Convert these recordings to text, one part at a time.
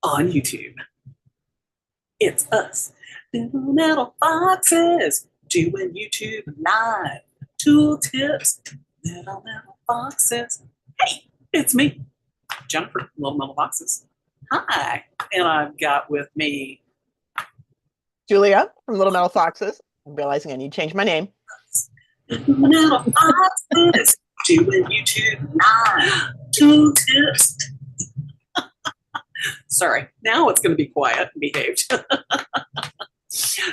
on YouTube. It's us, little metal foxes, doing YouTube live. Tool tips, little metal foxes. Hey, it's me, Jennifer, little metal foxes. Hi, and I've got with me Julia from Little Metal Foxes. I'm realizing I need to change my name. little metal foxes, doing YouTube live. Tool tips. Sorry, now it's going to be quiet and behaved.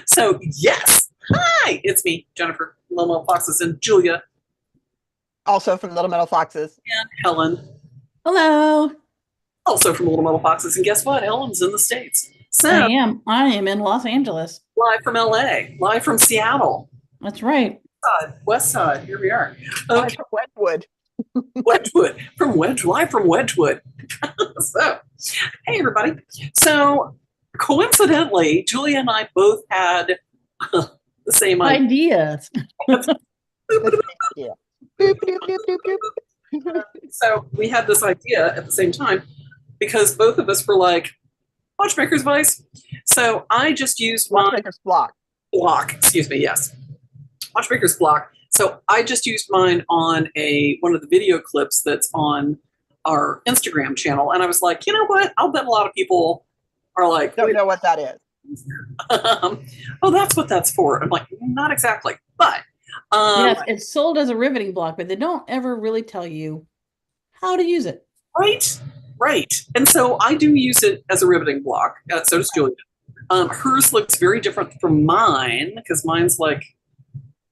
So, yes. Hi, it's me, Jennifer, Little Metal Foxes, and Julia Also from Little Metal Foxes. and Helen, Hello. also from Little Metal Foxes. And guess what? Helen's in the States. I So, am. I am in Los Angeles. live from LA, live from Seattle, That's right. West Side. Here we are. Live Okay, from Wetwood. Wedgwood, live from Wedgwood. So, hey, everybody. So, coincidentally, Julia and I both had the same idea. Ideas. Yeah. Boop, doop, doop, doop, doop. So we had this idea at the same time because both of us were like, Watchmaker's Vice. So I just used my Watchmaker's block. block, excuse me, yes. Watchmaker's block. So I just used mine on one of the video clips that's on our Instagram channel. And I was like, you know what? I'll bet a lot of people are like, Don't know what that is. oh, that's what that's for. I'm like, not exactly. But Yes, it's sold as a riveting block, but they don't ever really tell you how to use it. right, right. And so I do use it as a riveting block. So does Julia. Hers looks very different from mine because mine's like,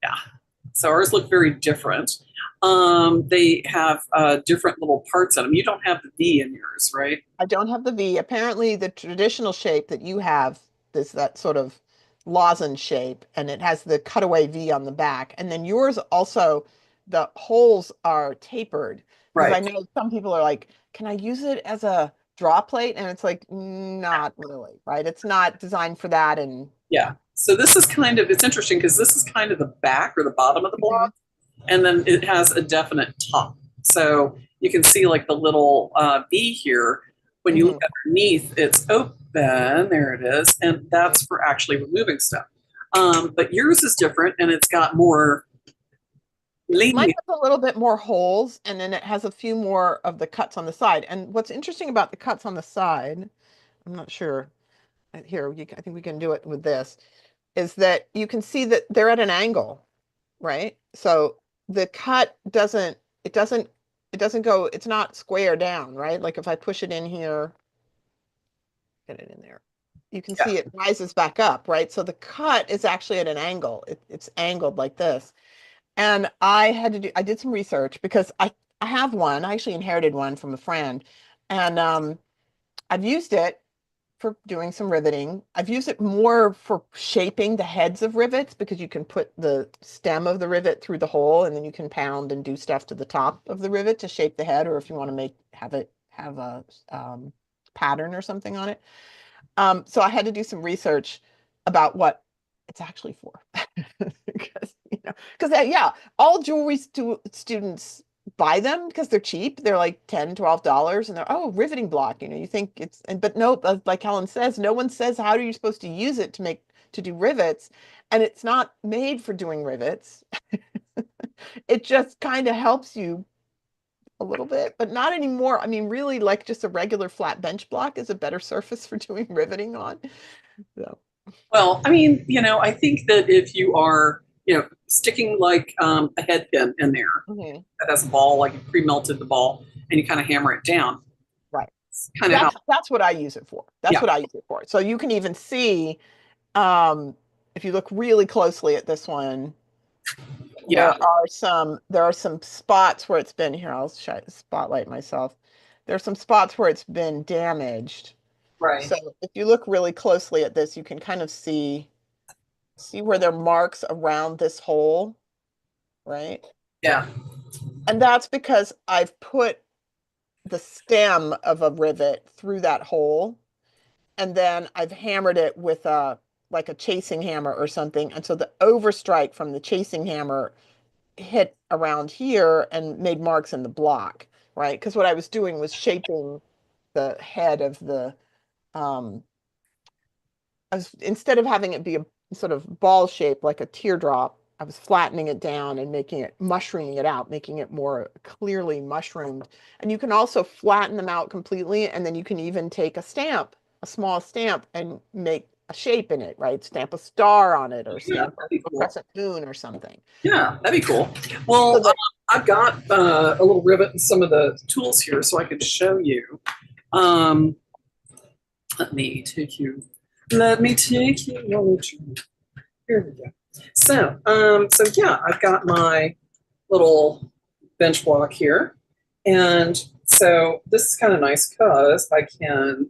yeah. So ours look very different. They have different little parts on them. You don't have the V in yours, right? I don't have the V. Apparently, the traditional shape that you have is that sort of lozenge shape, and it has the cutaway V on the back. And then yours also, the holes are tapered. Because I Right. know some people are like, can I use it as a draw plate? And it's like, not really, right? It's not designed for that. And Yeah. So this is kind of, it's interesting because this is kind of the back or the bottom of the block, and then it has a definite top. So you can see like the little V here. When you look underneath, it's open. There it is. And that's for actually removing stuff. But yours is different and it's got more mine leaning. has a little bit more holes, and then it has a few more of the cuts on the side. And what's interesting about the cuts on the side, I'm not sure. Here, I think we can do it with this, is that you can see that they're at an angle, right? So the cut it doesn't go, it's not square down, right? Like if I push it in here, get it in there, you can Yeah. see it rises back up, right? So the cut is actually at an angle. It's angled like this. And I did some research because I have one. I actually inherited one from a friend. And I've used it for doing some riveting. I've used it more for shaping the heads of rivets because you can put the stem of the rivet through the hole and then you can pound and do stuff to the top of the rivet to shape the head, or if you want to have a pattern or something on it. So I had to do some research about what it's actually for. Yeah, all jewelry students buy them because they're cheap. They're like $10, $12 and they're, oh, riveting block. You think but no, like Helen says, no one says how are you supposed to use it to do rivets. And it's not made for doing rivets. It just kind of helps you a little bit, but not anymore. I mean, really, like just a regular flat bench block is a better surface for doing riveting on. So. Well, I mean, I think that if you are, sticking like a head pin in there that has a ball, like you pre-melted the ball and you kind of hammer it down. Right. Kind of how, That's what I use it for. That's yeah, what I use it for. So you can even see, if you look really closely at this one, yeah, there are some spots where it's been here. I'll spotlight myself. There are some spots where it's been damaged. right, So if you look really closely at this, you can kind of see where there are marks around this hole, right? yeah, And that's because I've put the stem of a rivet through that hole, and then I've hammered it with like a chasing hammer or something. And so the overstrike from the chasing hammer hit around here and made marks in the block, right? Because what I was doing was shaping the head of the instead of having it be a sort of ball shape like a teardrop, I was flattening it down and mushrooming it out, making it more clearly mushroomed. And you can also flatten them out completely, and then you can even take a stamp, a small stamp, and make a shape in it, right? Stamp a star on it, or Yeah, stamp that'd be a cool. crescent moon or something. Yeah, that'd be cool. Well, So that, I've got a little rivet and some of the tools here so I could show you. Um, let me take you. Let me take you. Here we go. So yeah, I've got my little bench block here. And so this is kind of nice because I can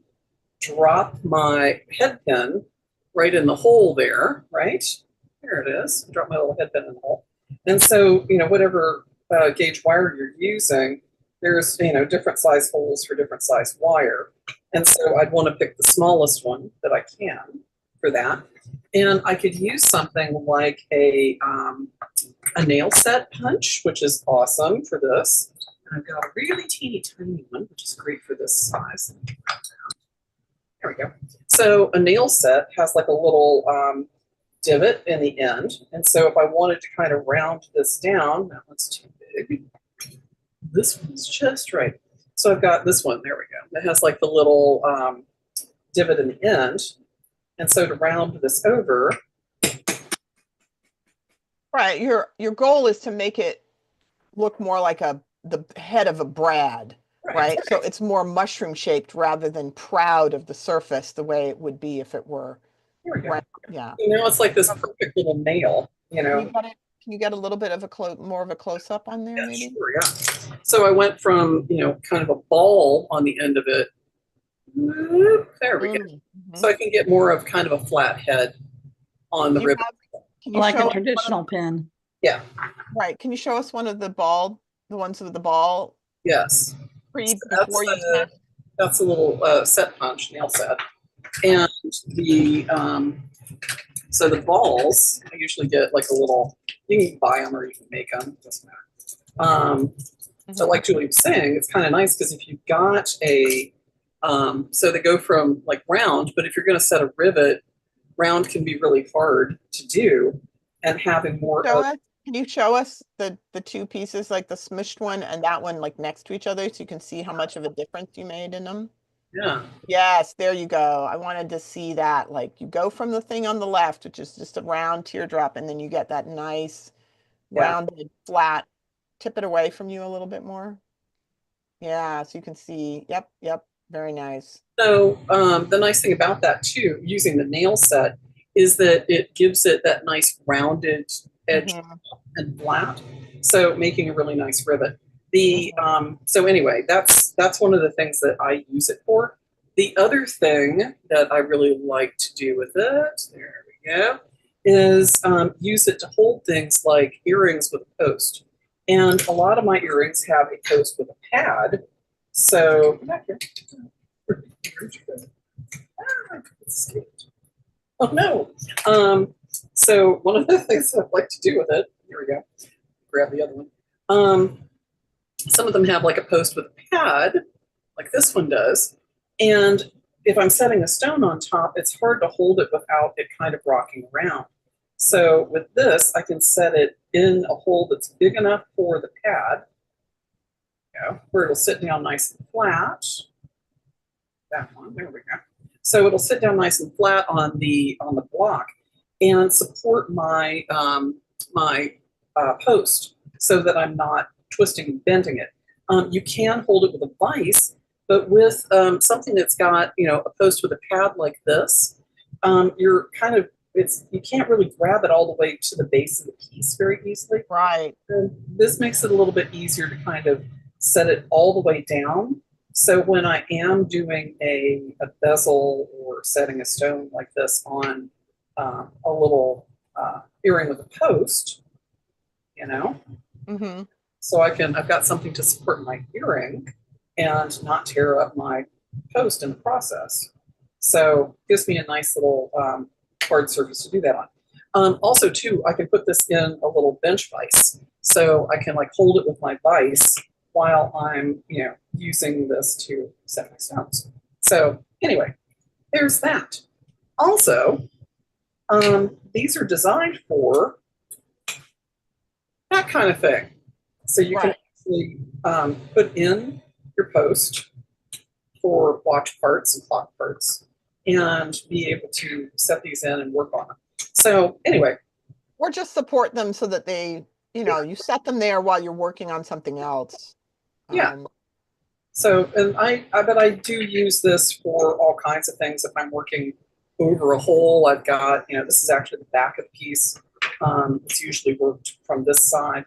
drop my head pin right in the hole there, right? There it is. Drop my little head pin in the hole. And so, whatever gauge wire you're using, there's, different size holes for different size wire. And so I'd want to pick the smallest one that I can for that. And I could use something like a nail set punch, which is awesome for this. And I've got a really teeny tiny one, which is great for this size. There we go. So a nail set has like a little divot in the end. And so if I wanted to kind of round this down, that one's too big. This one's just right. So I've got this one, there we go. It has like the little divot in the end. And so to round this over. right, your goal is to make it look more like the head of a brad, right? So it's more mushroom shaped rather than proud of the surface the way it would be if it were. Here we go. Right, yeah. It's like this perfect little nail, Can you get a little bit of more of a close up on there, Yeah, maybe? sure, yeah. So I went from, kind of a ball on the end of it. There we go. Mm-hmm. So I can get more of kind of a flat head on the ribbon. Can you Like show a us traditional pin. Yeah. Right. Can you show us one of the ones with the ball Yes. before you smash? That's a little set punch, nail set. And the so the balls, I usually get like a little, you can buy them or you can make them, doesn't matter. So like Julie was saying, it's kind of nice because if you've got a, so they go from like round, but if you're going to set a rivet, round can be really hard to do, and having more Can you show us the two pieces, like the smushed one and that one, like next to each other, so you can see how much of a difference you made in them? Yeah. Yes, there you go. I wanted to see that. Like you go from the thing on the left, which is just a round teardrop, and then you get that nice rounded flat. Tip it away from you a little bit more. Yeah, so you can see. Yep. Very nice. So the nice thing about that too, using the nail set, is that it gives it that nice rounded edge and flat. So making a really nice rivet. So anyway, that's one of the things that I use it for. The other thing that I really like to do with it, there we go, is use it to hold things like earrings with a post. And a lot of my earrings have a post with a pad. So back here. Oh no. So one of the things that I like to do with it, here we go, grab the other one. Some of them have like a post with a pad, like this one does. And if I'm setting a stone on top, it's hard to hold it without it kind of rocking around. So with this, I can set it in a hole that's big enough for the pad, where it'll sit down nice and flat. That one, there we go. So it'll sit down nice and flat on the block and support my post so that I'm not twisting and bending it. You can hold it with a vise, but with something that's got a post with a pad like this, you're kind of you can't really grab it all the way to the base of the piece very easily. Right. And this makes it a little bit easier to kind of set it all the way down. So when I am doing a bezel or setting a stone like this on a little earring with a post, so I've got something to support my earring and not tear up my post in the process. So it gives me a nice little hard surface to do that on. Also too, I can put this in a little bench vise. So I can like hold it with my vise while I'm, using this to set my stones. So anyway, there's that. Also, these are designed for that kind of thing. So you can Right. actually put in your post for watch parts and clock parts and be able to set these in and work on them. So anyway. Or just support them so that they, you set them there while you're working on something else. Yeah. So, and but I do use this for all kinds of things. If I'm working over a hole, I've got, this is actually the back of the piece. It's usually worked from this side.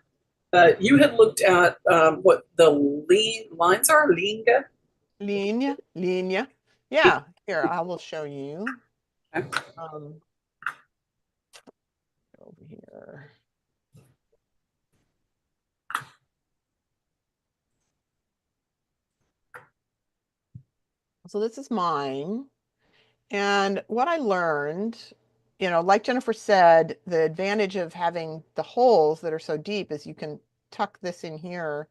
But you had looked at what the lines are, linga. Linea. Yeah, here, I will show you. Okay. Over here. So this is mine. And what I learned, like Jennifer said, the advantage of having the holes that are so deep is you can tuck this in here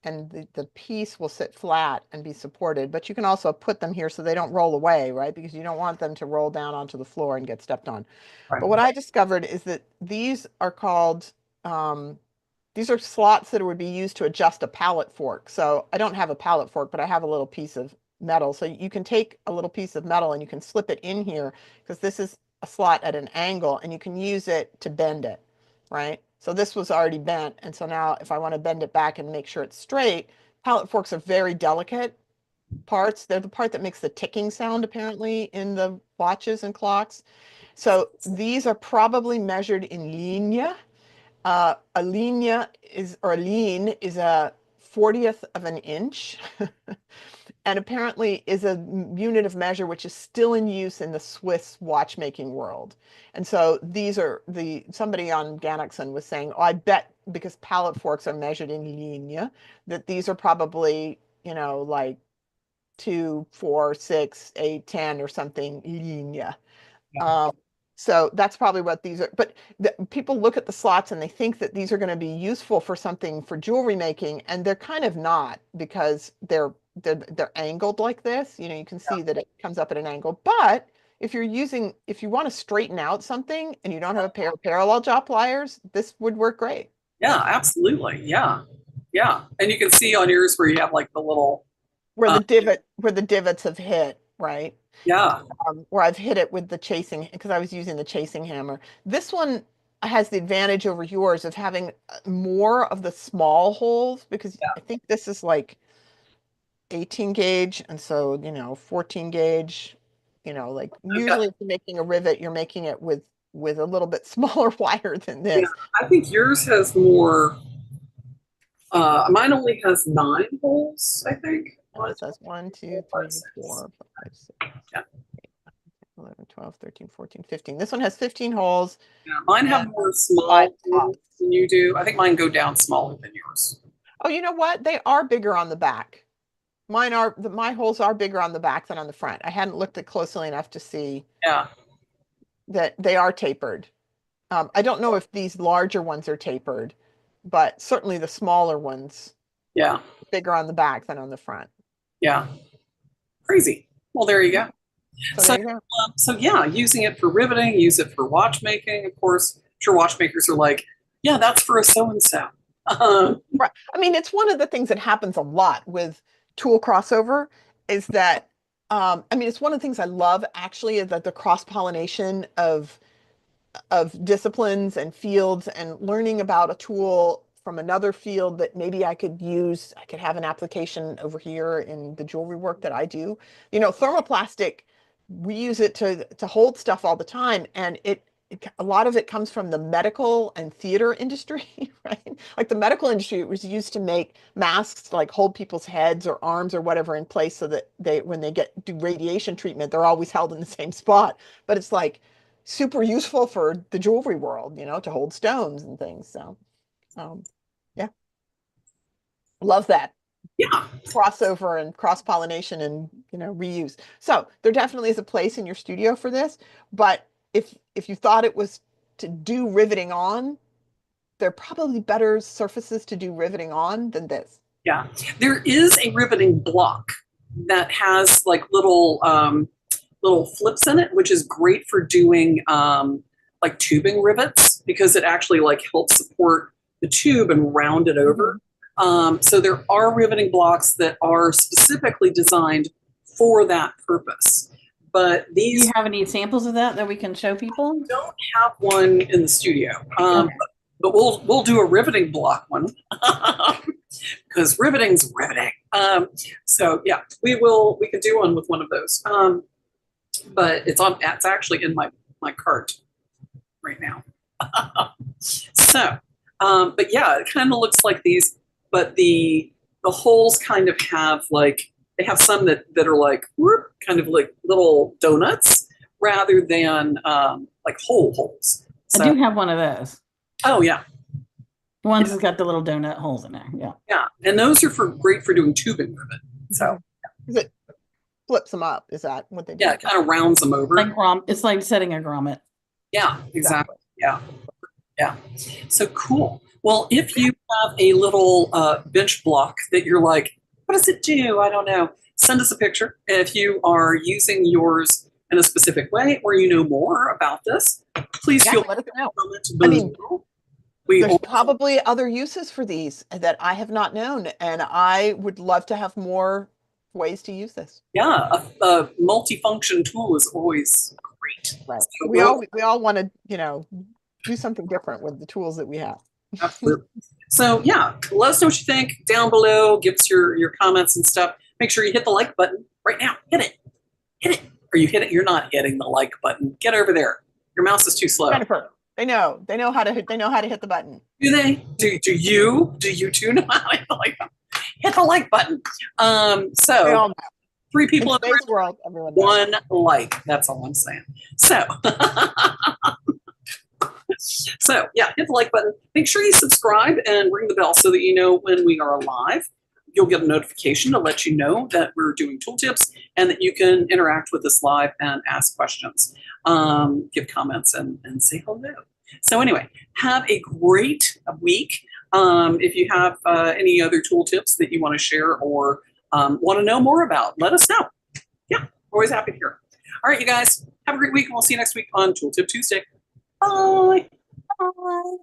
and the piece will sit flat and be supported, but you can also put them here so they don't roll away, right? Because you don't want them to roll down onto the floor and get stepped on. Right. But what I discovered is that these are called, these are slots that would be used to adjust a pallet fork. So I don't have a pallet fork, but I have a little piece of metal. So you can take a little piece of metal and you can slip it in here because this is a slot at an angle and you can use it to bend it, right? So this was already bent. And so now if I want to bend it back and make sure it's straight, pallet forks are very delicate parts. They're the part that makes the ticking sound apparently in the watches and clocks. So these are probably measured in linea. A linea is, or a lean is a 40th of an inch. And apparently is a unit of measure which is still in use in the Swiss watchmaking world. And so these are somebody on Gannixon was saying, oh, I bet because pallet forks are measured in linea, that these are probably, like 2, 4, 6, 8, 10 or something linea. Yeah. So that's probably what these are. But people look at the slots and they think that these are going to be useful for something for jewelry making, and they're kind of not because they're angled like this. You can see that it comes up at an angle. But if you want to straighten out something and you don't have a pair of parallel jaw pliers, this would work great. Yeah, absolutely. Yeah. Yeah. And you can see on yours where you have like the little Where the divots have hit, right? yeah. Where I've hit it with the chasing, because I was using the chasing hammer. This one has the advantage over yours of having more of the small holes, because I think this is like 18 gauge, and so 14 gauge. Like usually if you're making a rivet, you're making it with a little bit smaller wire than this. Yeah, I think yours has more. Mine only has 9 holes, I think. It says 1, 2, 3, 4, 5, 6, Yeah. 11, 12, 13, 14, 15. This one has 15 holes. Yeah, mine have more small holes than you do. I think mine go down smaller than yours. Oh, you know what? They are bigger on the back. My holes are bigger on the back than on the front. I hadn't looked at closely enough to see that they are tapered. I don't know if these larger ones are tapered, but certainly the smaller ones, bigger on the back than on the front. Yeah, crazy. Well, there you go. So there you go. So yeah, using it for riveting, use it for watchmaking. Of course, I'm sure watchmakers are like, yeah, that's for a so-and-so. Right. I mean, it's one of the things that happens a lot with tool crossover is that, it's one of the things I love actually is that the cross-pollination of disciplines and fields and learning about a tool from another field that maybe I could have an application over here in the jewelry work that I do. Thermoplastic, we use it to hold stuff all the time, and a lot of it comes from the medical and theater industry, right? Like the medical industry, it was used to make masks, like hold people's heads or arms or whatever in place so that when they do radiation treatment, they're always held in the same spot. But it's like super useful for the jewelry world, to hold stones and things. So, yeah, love that. Yeah. Crossover and cross-pollination and, reuse. So there definitely is a place in your studio for this, but if you thought it was to do riveting on, there are probably better surfaces to do riveting on than this. Yeah. There is a riveting block that has like little little flips in it, which is great for doing like tubing rivets because it actually like helps support the tube and round it over. So there are riveting blocks that are specifically designed for that purpose. But Do these you have any samples of that we can show people? don't have one in the studio. Okay. But we'll do a riveting block one because riveting's riveting. So yeah, we can do one with one of those. But it's actually in my cart right now. So, but yeah, it kind of looks like these, but the holes kind of have like, they have some that are like whoop, kind of like little donuts rather than like holes. So, I do have one of those. oh yeah, The ones that's got the little donut holes in there. Yeah. yeah, and those are great for doing tubing rivet. So It flips them up. Is that what they do? yeah, it kind of rounds them over. It's like setting a grommet. Yeah, exactly. Yeah. So cool. Well, if you have a little bench block that you're like, what does it do? I don't know. Send us a picture. If you are using yours in a specific way or you know more about this, please feel let us know. I mean, we there's probably other uses for these that I have not known, and I would love to have more ways to use this. yeah, a multifunction tool is always great. Right. So We all want to, do something different with the tools that we have. Absolutely. So yeah, let us know what you think down below. Give us your comments and stuff. Make sure you hit the like button right now. Hit it. Or you hit it. You're not hitting the like button. Get over there. Your mouse is too slow. Jennifer, they know how to hit the button. Do they? Do you too know how to hit the like button? Hit the like button. So We all know. 3 people in today's the world, everyone knows. 1 like. That's all I'm saying. So. So yeah, hit the like button. Make sure you subscribe and ring the bell so that you know when we are live. You'll get a notification to let you know that we're doing tooltips and that you can interact with us live and ask questions, give comments, and say hello. So anyway, have a great week. If you have any other tooltips that you want to share or want to know more about, let us know. Yeah, always happy to hear. All right, you guys, have a great week, and we'll see you next week on Tooltip Tuesday. Bye. Bye.